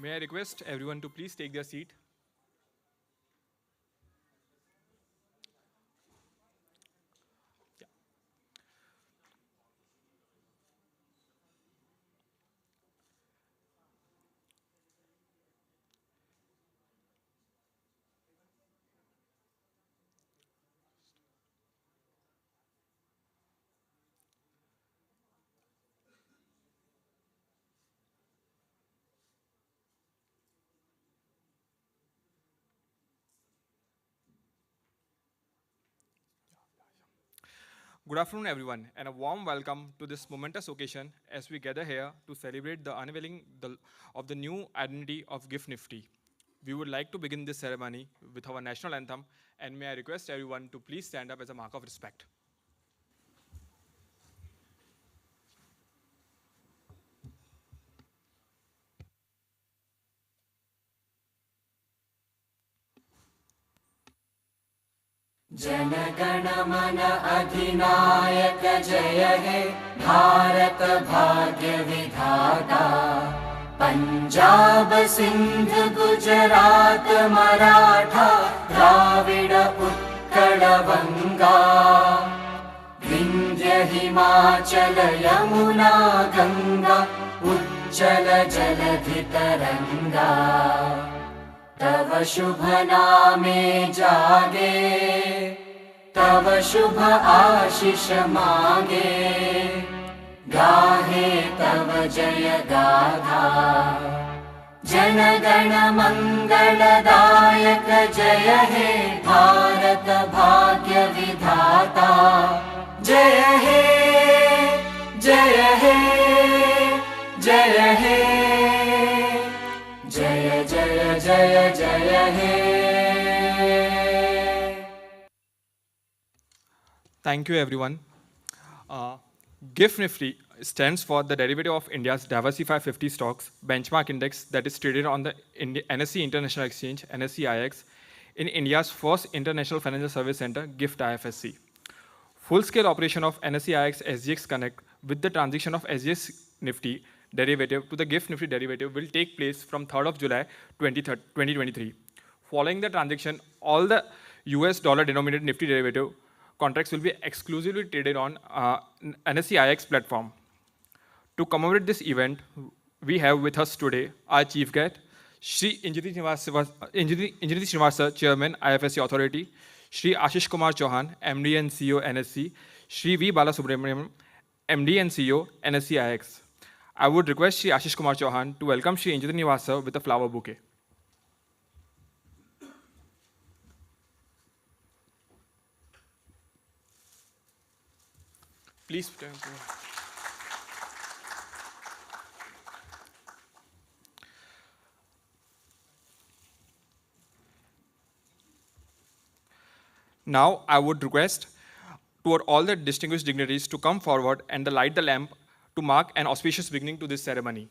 May I request everyone to please take their seat? Good afternoon, everyone, and a warm welcome to this momentous occasion as we gather here to celebrate the of the new identity of GIFT Nifty. We would like to begin this ceremony with our national anthem, and may I request everyone to please stand up as a mark of respect. जनगण मन अधिनायक जय हे भारत भाग्य विधाता पंजाब सिंध गुजरात मराठा द्राविड उत्कल बंगा विंध्य हिमाचल यमुना गंगा उच्चल जलधि तरंगा तव शुभ नामे जागे तव शुभ आशीष मांगे गाहे तव जय गाथा जन गण मंगलदायक जय हे भारत भाग्य विधाता जय हे जय हे जय हे जय जय जय जय हे Thank you, everyone. GIFT Nifty stands for the derivative of India's Diversified 50 Stocks benchmark index that is traded on the NSE International Exchange, NSE IX, in India's first international financial service center, GIFT IFSC. Full-scale operation of NSE IX SGX Connect with the transition of SGX Nifty derivative to the GIFT Nifty derivative will take place from 3rd of July 2023. Following the transaction, all the US dollar denominated Nifty derivative contracts will be exclusively traded on NSE IX platform. To commemorate this event, we have with us today our chief guest, Shri Injiti Srinivasa, Chairman, IFSC Authority, Shri Ashish Kumar Chauhan, MD and CEO, NSE, Shri V. Balasubramaniam, MD and CEO, NSE IX. I would request Shri Ashish Kumar Chauhan to welcome Shri Injiti Srinivasa with a flower bouquet. Please. Now, I would request toward all the distinguished dignitaries to come forward and light the lamp to mark an auspicious beginning to this ceremony.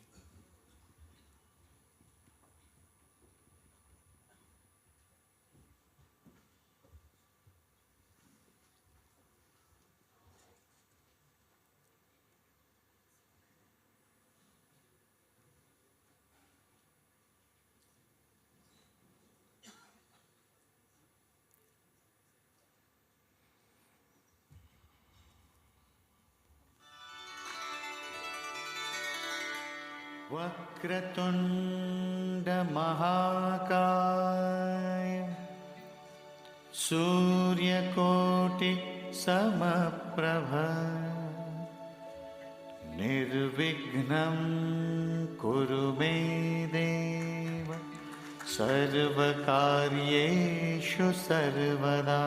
वक्रतुण्ड महाकाय सूर्यकोटि समप्रभ निर्विघ्नं कुरु मे देव सर्वकार्येषु सर्वदा.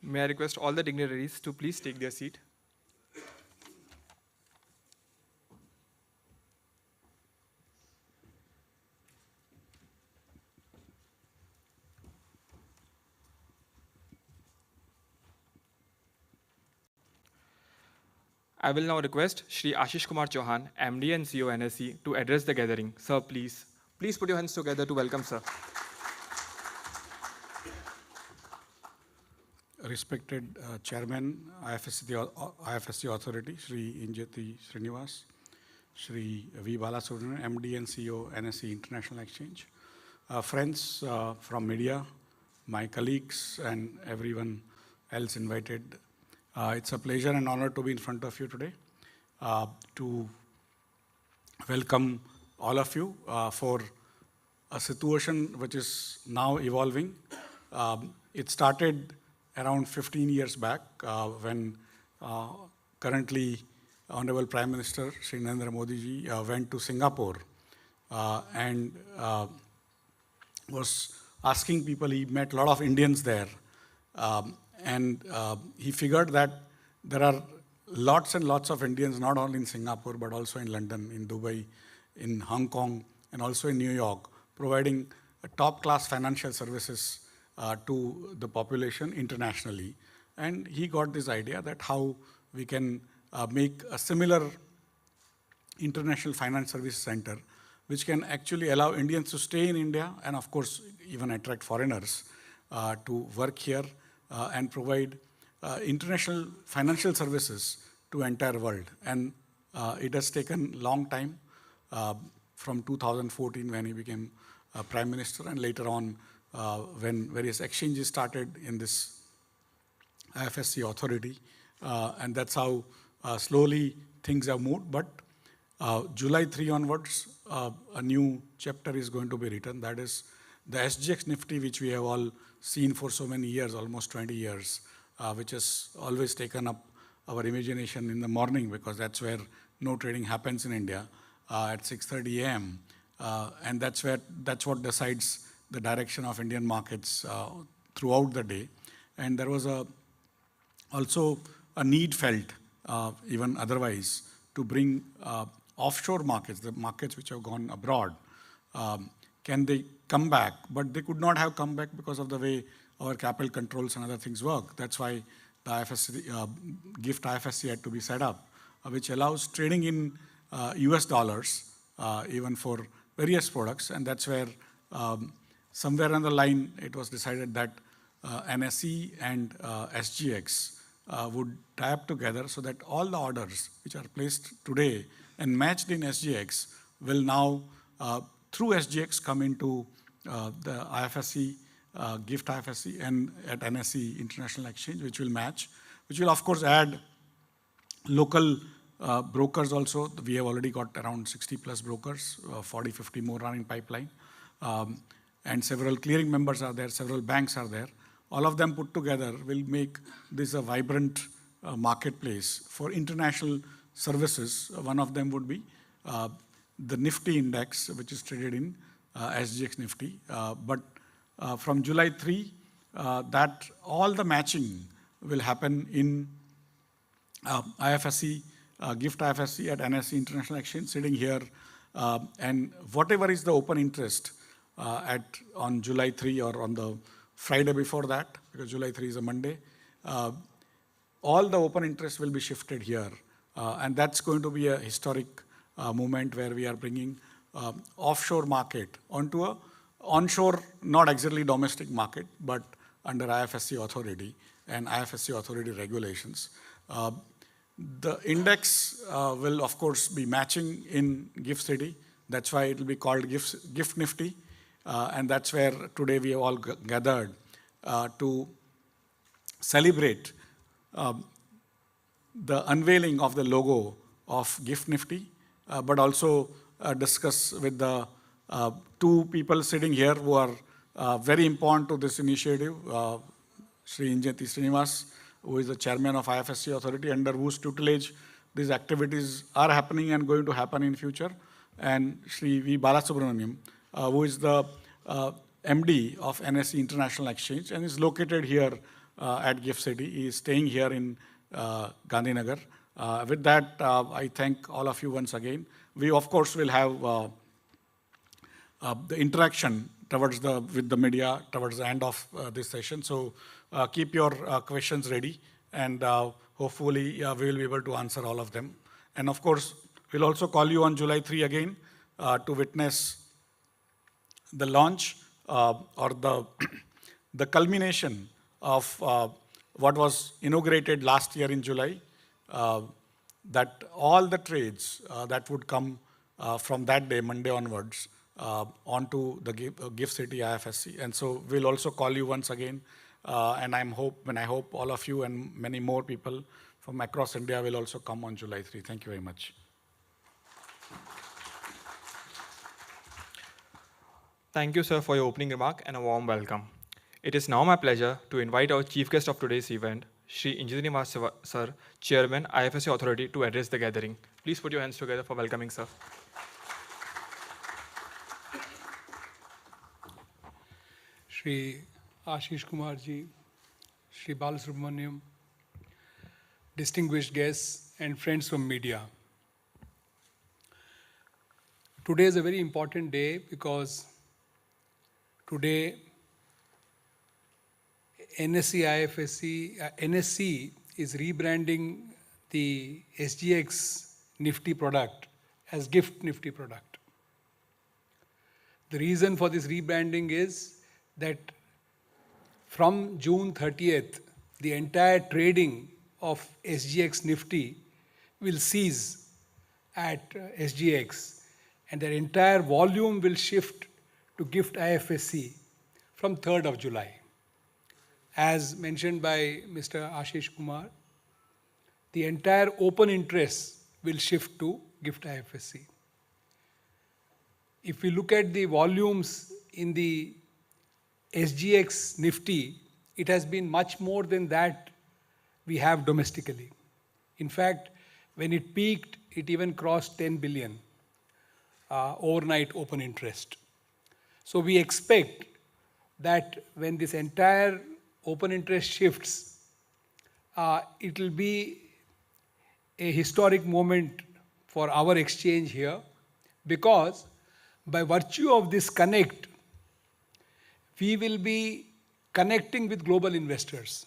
May I request all the dignitaries to please take their seat. I will now request Shri Ashish Kumar Chauhan, MD and CEO NSE, to address the gathering. Sir, please. Please put your hands together to welcome sir. Respected Chairman, IFSC Authority, Shri Injati Srinivas, Shri V. Balasubramanian, MD and CEO, NSE International Exchange, friends from media, my colleagues, and everyone else invited. It's a pleasure and honor to be in front of you today to welcome all of you for a situation which is now evolving. It started around 15 years back when currently Honorable Prime Minister Shri Narendra Modi ji went to Singapore and was asking people. He met a lot of Indians there, and he figured that there are lots and lots of Indians not only in Singapore but also in London, in Dubai, in Hong Kong, and also in New York, providing top-class financial services to the population internationally. And he got this idea that how we can make a similar international finance service center which can actually allow Indians to stay in India and of course even attract foreigners to work here and provide international financial services to entire world. And it has taken long time from 2014 when he became Prime Minister, and later on when various exchanges started in this IFSC authority, and that's how slowly things have moved. But July 3 onwards, a new chapter is going to be written. That is the SGX Nifty, which we have all seen for so many years, almost 20 years, which has always taken up our imagination in the morning because that's where no trading happens in India at 6:30 a.m. And that's what decides the direction of Indian markets throughout the day. And there was also a need felt, even otherwise, to bring offshore markets, the markets which have gone abroad. Can they come back? But they could not have come back because of the way our capital controls and other things work. That's why the IFSC, GIFT IFSC had to be set up, which allows trading in US dollars, even for various products. And that's where somewhere on the line, it was decided that NSE and SGX would tie up together so that all the orders which are placed today and matched in SGX will now, through SGX, come into the IFSC, GIFT IFSC, and at NSE International Exchange, which will match, which will of course add local brokers also. We have already got around 60 plus brokers, 40, 50 more are in pipeline. And several clearing members are there, several banks are there. All of them put together will make this a vibrant marketplace for international services. One of them would be the Nifty index, which is traded in SGX Nifty. But from July 3, that all the matching will happen in IFSC, GIFT IFSC at NSE International Exchange, sitting here. And whatever is the open interest on July 3 or on the Friday before that, because July 3 is a Monday, all the open interest will be shifted here. And that's going to be a historic moment where we are bringing offshore market onto a onshore, not exactly domestic market, but under IFSC authority and IFSC authority regulations. The index will, of course, be matching in GIFT City. That's why it will be called GIFT Nifty. And that's where today we have all gathered to celebrate the unveiling of the logo of GIFT Nifty, but also discuss with the two people sitting here who are very important to this initiative, Shri Injati Srinivas, who is the chairman of IFSC authority, under whose tutelage these activities are happening and going to happen in future, and Shri V. Balasubramanian, who is the MD of NSE International Exchange and is located here at GIFT City. He is staying here in Gandhinagar. With that, I thank all of you once again. We, of course, will have the interaction with the media towards the end of this session. So keep your questions ready, and hopefully we will be able to answer all of them. And of course, we'll also call you on July 3 again to witness the launch or the, the culmination of what was inaugurated last year in July, that all the trades that would come from that day, Monday onwards, onto the GIFT City IFSC. And so we'll also call you once again, and I hope all of you and many more people from across India will also come on July 3. Thank you very much. Thank you, sir, for your opening remark and a warm welcome. It is now my pleasure to invite our chief guest of today's event, Shri Injini Sir, Chairman, IFSC Authority, to address the gathering. Please put your hands together for welcoming, sir. Shri Ashish Kumar ji, Shri Balasubramaniam, distinguished guests and friends from media. Today is a very important day because today NSE is rebranding the SGX Nifty product as GIFT Nifty product. The reason for this rebranding is that from June 30th, the entire trading of SGX Nifty will cease at SGX, and their entire volume will shift to GIFT IFSC from 3rd of July. As mentioned by Mr. Ashish Kumar, the entire open interest will shift to GIFT IFSC. If we look at the volumes in the SGX Nifty, it has been much more than that we have domestically. In fact, when it peaked, it even crossed 10 billion overnight open interest. So we expect that when this entire open interest shifts, it will be a historic moment for our exchange here, because by virtue of this connect, we will be connecting with global investors.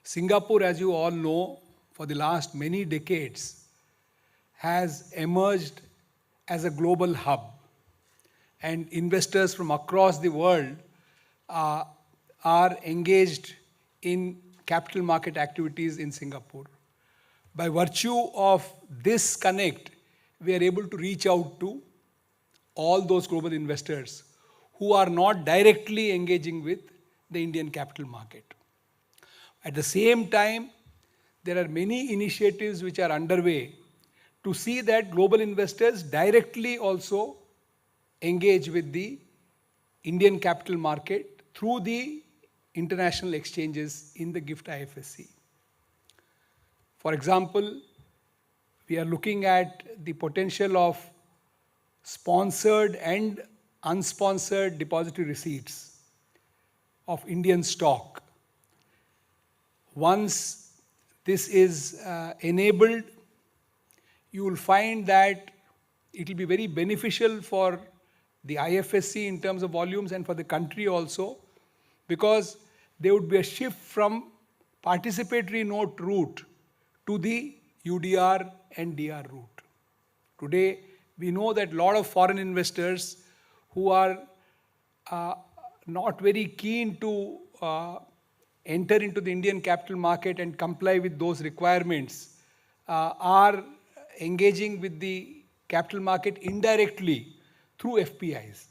Singapore, as you all know, for the last many decades, has emerged as a global hub, and investors from across the world are engaged in capital market activities in Singapore. By virtue of this connect, we are able to reach out to all those global investors who are not directly engaging with the Indian capital market. At the same time, there are many initiatives which are underway to see that global investors directly also engage with the Indian capital market through the international exchanges in the GIFT IFSC. For example, we are looking at the potential of sponsored and unsponsored depository receipts of Indian stock. Once this is enabled, you will find that it will be very beneficial for the IFSC in terms of volumes and for the country also, because there would be a shift from participatory note route to the UDR and DR route. Today, we know that a lot of foreign investors who are not very keen to enter into the Indian capital market and comply with those requirements are engaging with the capital market indirectly through FPIs,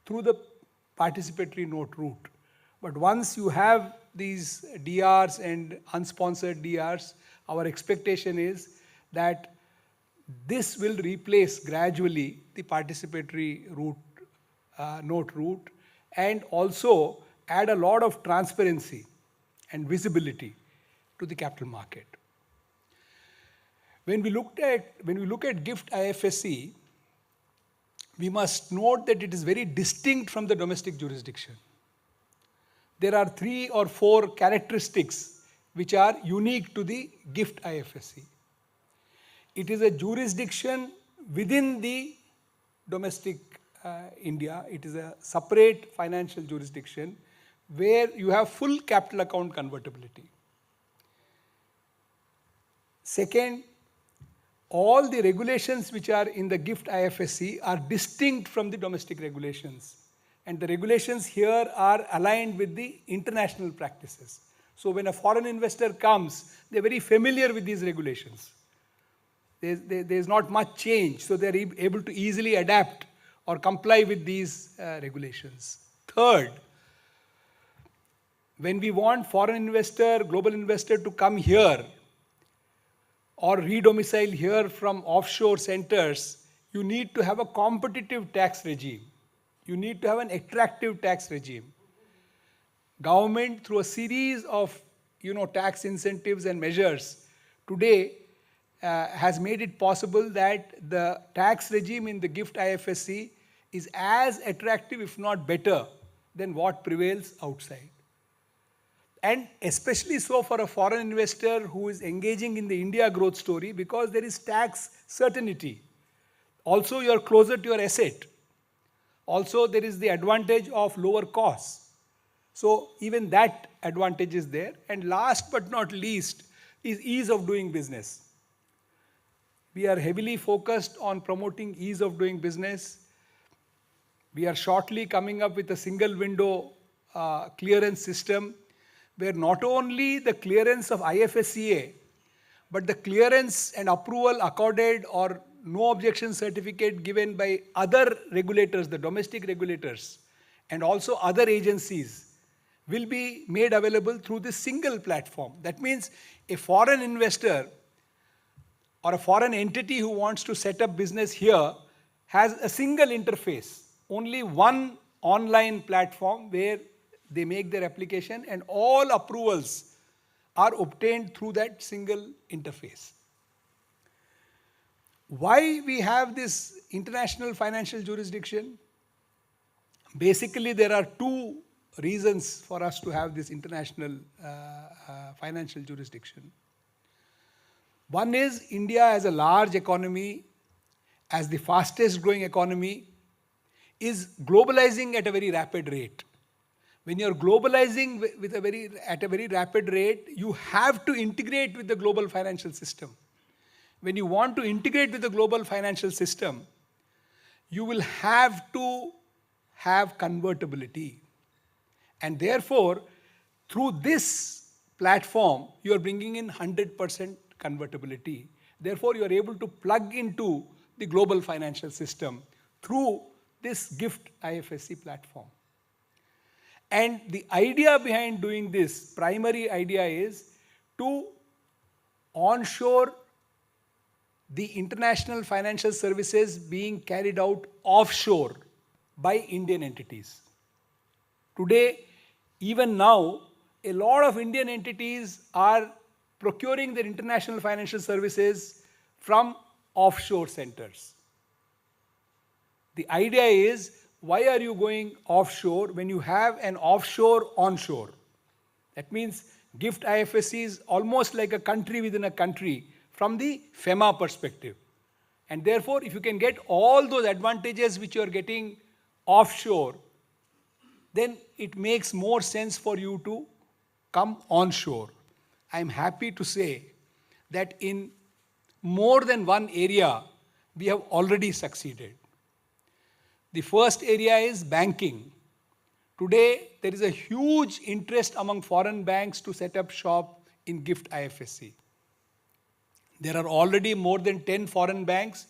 through the participatory note route. But once you have these DRs and unsponsored DRs, our expectation is that this will replace gradually the participatory route, note route, and also add a lot of transparency and visibility to the capital market. When we look at GIFT IFSC, we must note that it is very distinct from the domestic jurisdiction. There are 3 or 4 characteristics which are unique to the GIFT IFSC. It is a jurisdiction within the domestic India. It is a separate financial jurisdiction where you have full capital account convertibility. Second, all the regulations which are in the GIFT IFSC are distinct from the domestic regulations. And the regulations here are aligned with the international practices. So when a foreign investor comes, they're very familiar with these regulations. There's not much change, so they're able to easily adapt or comply with these regulations. Third, when we want foreign investor, global investor to come here or re-domicile here from offshore centers, you need to have a competitive tax regime. You need to have an attractive tax regime. Government, through a series of tax incentives and measures, today has made it possible that the tax regime in the GIFT IFSC is as attractive, if not better, than what prevails outside. And especially so for a foreign investor who is engaging in the India growth story, because there is tax certainty. Also, you are closer to your asset. Also, there is the advantage of lower costs. So even that advantage is there. And last but not least is ease of doing business. We are heavily focused on promoting ease of doing business. We are shortly coming up with a single window clearance system, where not only the clearance of IFSCA, but the clearance and approval accorded or no objection certificate given by other regulators, the domestic regulators, and also other agencies will be made available through this single platform. That means a foreign investor or a foreign entity who wants to set up business here has a single interface, only one online platform where they make their application and all approvals are obtained through that single interface. Why we have this international financial jurisdiction? Basically, there are two reasons for us to have this international financial jurisdiction. One is India as a large economy, as the fastest growing economy, is globalizing at a very rapid rate. When you're globalizing at a very rapid rate, you have to integrate with the global financial system. When you want to integrate with the global financial system, you will have to have convertibility. And therefore, through this platform, you are bringing in 100% convertibility. Therefore, you are able to plug into the global financial system through this GIFT IFSC platform. And the idea behind doing this, primary idea is to onshore the international financial services being carried out offshore by Indian entities. Today, even now, a lot of Indian entities are procuring their international financial services from offshore centers. The idea is, why are you going offshore when you have an offshore onshore? That means GIFT IFSC is almost like a country within a country from the FEMA perspective. And therefore, if you can get all those advantages which you are getting offshore, then it makes more sense for you to come onshore. I am happy to say that in more than one area, we have already succeeded. The first area is banking. Today, there is a huge interest among foreign banks to set up shop in GIFT IFSC. There are already more than 10 foreign banks,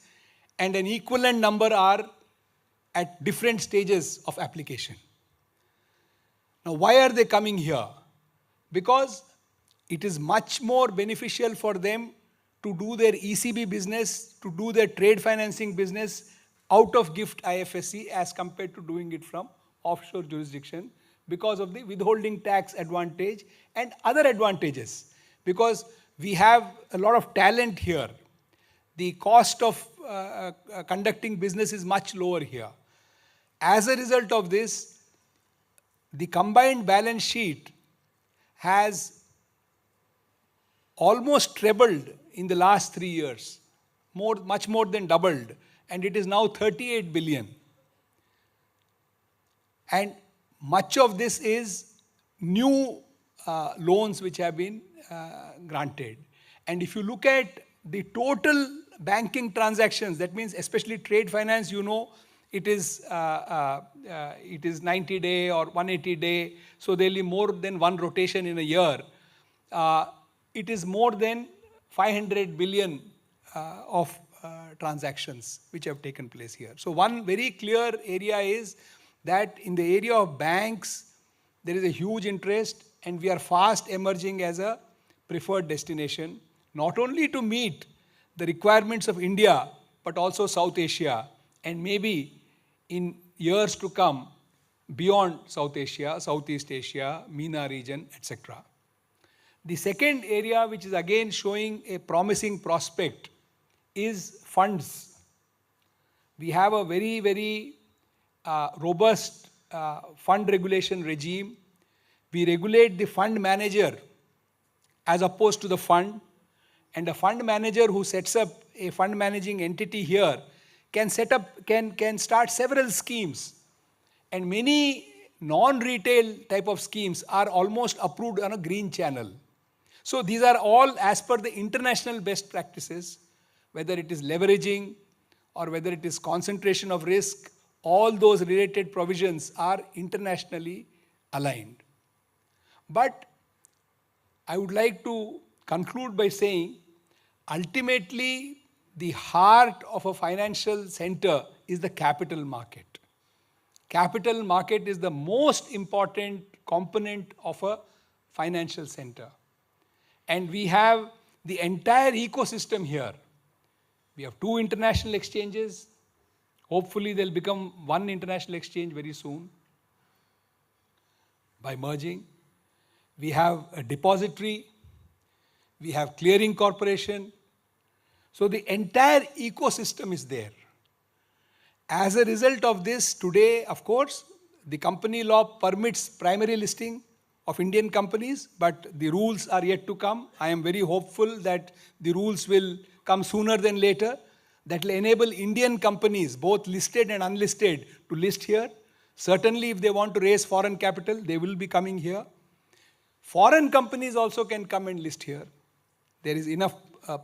and an equivalent number are at different stages of application. Now, why are they coming here? Because it is much more beneficial for them to do their ECB business, to do their trade financing business out of GIFT IFSC as compared to doing it from offshore jurisdiction, because of the withholding tax advantage and other advantages. Because we have a lot of talent here. The cost of conducting business is much lower here. As a result of this, the combined balance sheet has almost trebled in the last 3 years, much more than doubled, and it is now 38 billion. And much of this is new loans which have been granted. And if you look at the total banking transactions, that means especially trade finance, you know, it is 90-day or 180-day, so there will be more than one rotation in a year. It is more than 500 billion of transactions which have taken place here. So one very clear area is that in the area of banks, there is a huge interest, and we are fast emerging as a preferred destination, not only to meet the requirements of India, but also South Asia, and maybe in years to come beyond South Asia, Southeast Asia, MENA region, etc. The second area, which is again showing a promising prospect, is funds. We have a very, very robust fund regulation regime. We regulate the fund manager as opposed to the fund, and a fund manager who sets up a fund managing entity here can start several schemes, and many non-retail type of schemes are almost approved on a green channel. So these are all as per the international best practices, whether it is leveraging or whether it is concentration of risk. All those related provisions are internationally aligned. But I would like to conclude by saying, ultimately, the heart of a financial center is the capital market. Capital market is the most important component of a financial center. And we have the entire ecosystem here. We have 2 international exchanges. Hopefully, they'll become 1 international exchange very soon by merging. We have a depository. We have clearing corporation. So the entire ecosystem is there. As a result of this, today, of course, the company law permits primary listing of Indian companies, but the rules are yet to come. I am very hopeful that the rules will come sooner than later. That will enable Indian companies, both listed and unlisted, to list here. Certainly, if they want to raise foreign capital, they will be coming here. Foreign companies also can come and list here. There is enough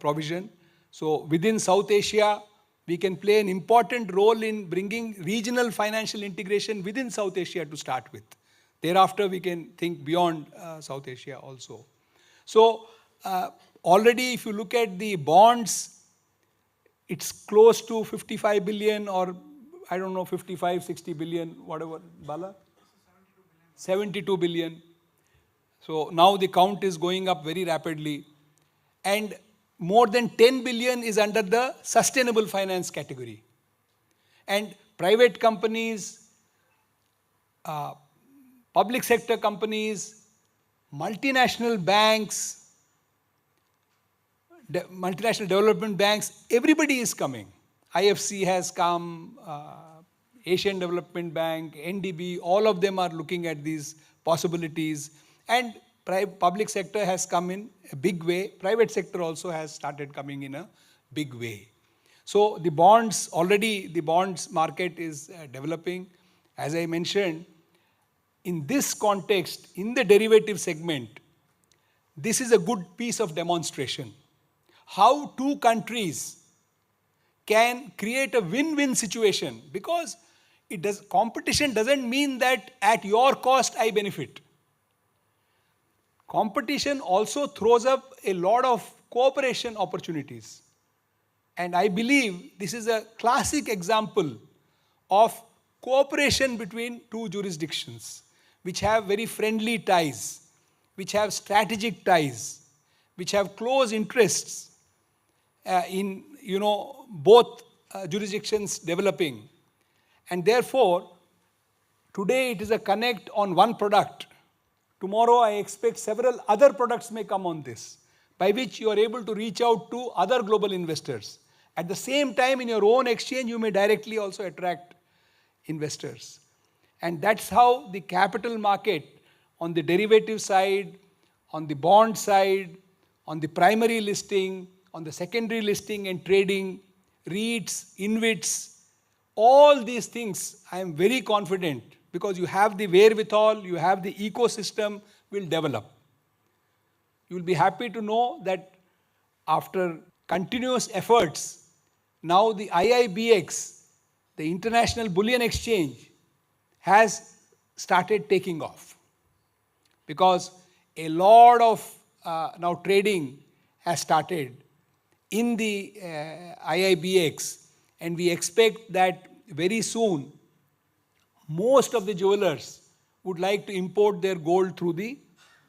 provision. So within South Asia, we can play an important role in bringing regional financial integration within South Asia to start with. Thereafter, we can think beyond South Asia also. So already, if you look at the bonds, it's close to 55 billion or I don't know, 55, 60 billion, whatever, Bala? 72 billion. So now the count is going up very rapidly. And more than 10 billion is under the sustainable finance category. And private companies, public sector companies, multinational banks, multinational development banks, everybody is coming. IFC has come, Asian Development Bank, NDB, all of them are looking at these possibilities. And public sector has come in a big way. Private sector also has started coming in a big way. So the bonds, already the bonds market is developing. As I mentioned, in this context, in the derivative segment, this is a good piece of demonstration. How 2 countries can create a win-win situation, because competition doesn't mean that at your cost I benefit. Competition also throws up a lot of cooperation opportunities. And I believe this is a classic example of cooperation between 2 jurisdictions, which have very friendly ties, which have strategic ties, which have close interests in both jurisdictions developing. And therefore, today it is a connect on one product. Tomorrow I expect several other products may come on this, by which you are able to reach out to other global investors. At the same time, in your own exchange, you may directly also attract investors. And that's how the capital market on the derivative side, on the bond side, on the primary listing, on the secondary listing and trading, REITs, InvITs, all these things, I am very confident, because you have the wherewithal, you have the ecosystem will develop. You will be happy to know that after continuous efforts, now the IIBX, the International Bullion Exchange, has started taking off, because a lot of now trading has started in the IIBX, and we expect that very soon most of the jewelers would like to import their gold through the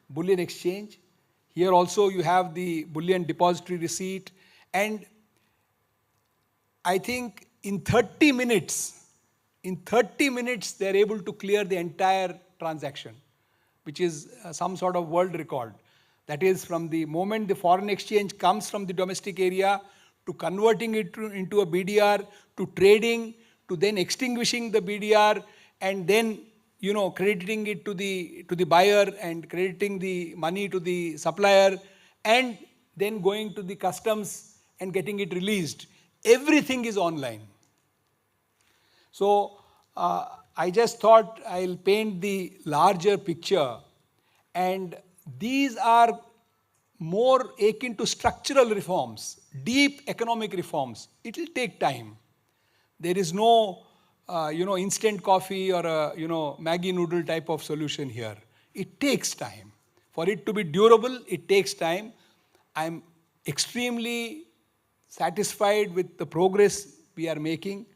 bullion exchange. Here also you have the bullion depository receipt, and I think in 30 minutes they are able to clear the entire transaction, which is some sort of world record. That is, from the moment the foreign exchange comes from the domestic area to converting it into a BDR, to trading, to then extinguishing the BDR, and then crediting it to the buyer and crediting the money to the supplier, and then going to the customs and getting it released. Everything is online. So I just thought I'll paint the larger picture, and these are more akin to structural reforms, deep economic reforms. It will take time. There is no instant coffee or a Maggie noodle type of solution here. It takes time. For it to be durable, it takes time. I'm extremely satisfied with the progress we are making.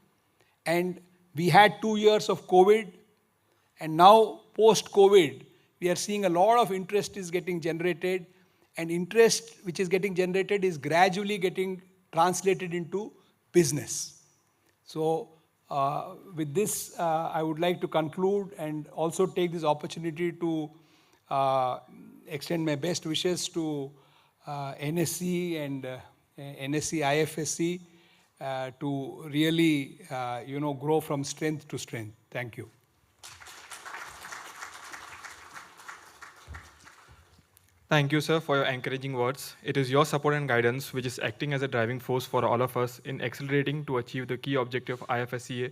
And we had 2 years of COVID, and now post-COVID, we are seeing a lot of interest is getting generated, and interest which is getting generated is gradually getting translated into business. So with this, I would like to conclude and also take this opportunity to extend my best wishes to NSE and NSE IFSC to really grow from strength to strength. Thank you. Thank you, sir, for your encouraging words. It is your support and guidance which is acting as a driving force for all of us in accelerating to achieve the key objective of IFSCA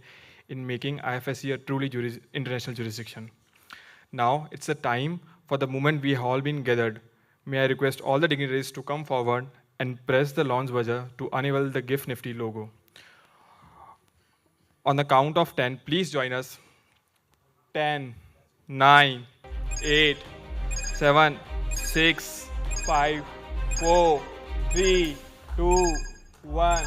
in making IFSCA a truly international jurisdiction. Now, it's a time for the moment we have all been gathered. May I request all the dignitaries to come forward and press the launch buzzer to unveil the GIFT NIFTY logo. On the count of 10, please join us. 10, 9, 8, 7, 6, 5, 4, 3, 2, 1.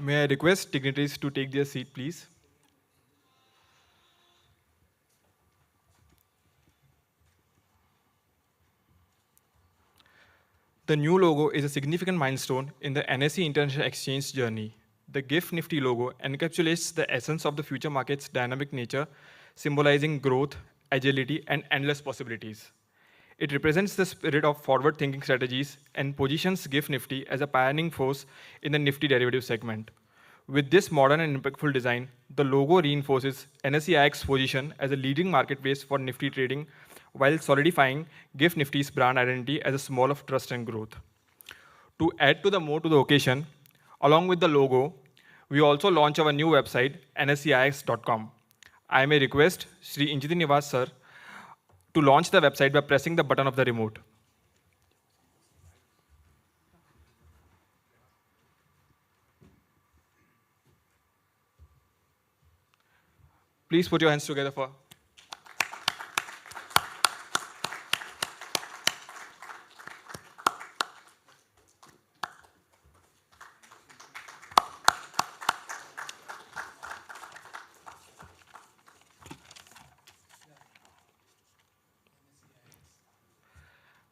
May I request dignitaries to take their seat, please? The new logo is a significant milestone in the NSE International Exchange journey. The GIFT NIFTY logo encapsulates the essence of the future market's dynamic nature, symbolizing growth, agility, and endless possibilities. It represents the spirit of forward-thinking strategies and positions GIFT NIFTY as a pioneering force in the Nifty derivative segment. With this modern and impactful design, the logo reinforces NSE IX's position as a leading marketplace for Nifty trading while solidifying GIFT NIFTY's brand identity as a symbol of trust and growth. To add to the occasion, along with the logo, we also launch our new website, nseix.com. I may request Sri Injiti Nivas sir to launch the website by pressing the button of the remote. Please put your hands together for.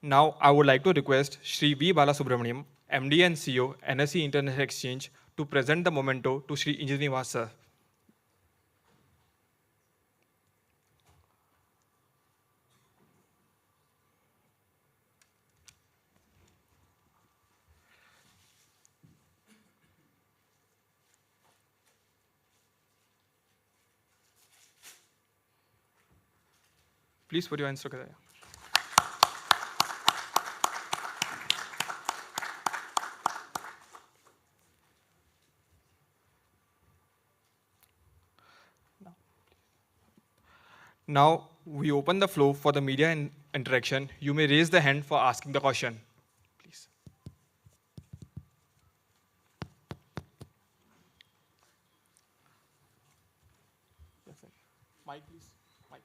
Now, I would like to request Sri V. Balasubramaniam, MD and CEO, NSE International Exchange, to present the memento to Sri Injini Nivas sir. Please put your hands together. Now we open the floor for the media interaction. You may raise the hand for asking the question. Please. Mike, please. Mike.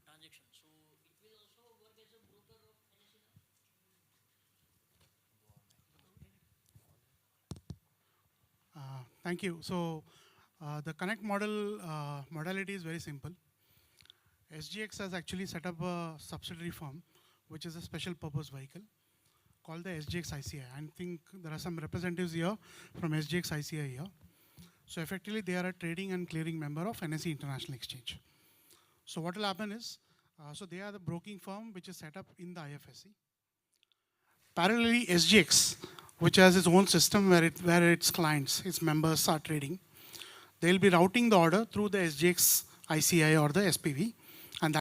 Transaction. So it will also work as a broker of NSE. Thank you. So the connect model modality is very simple. SGX has actually set up a subsidiary firm, which is a special purpose vehicle called the SGX ICI. I think there are some representatives here from SGX ICI here. So effectively, they are a trading and clearing member of NSE International Exchange. So what will happen is, so they are the broking firm which is set up in the IFSC. Parallelly, SGX, which has its own system where its clients, its members are trading, they'll be routing the order through the SGX ICI or the SPV.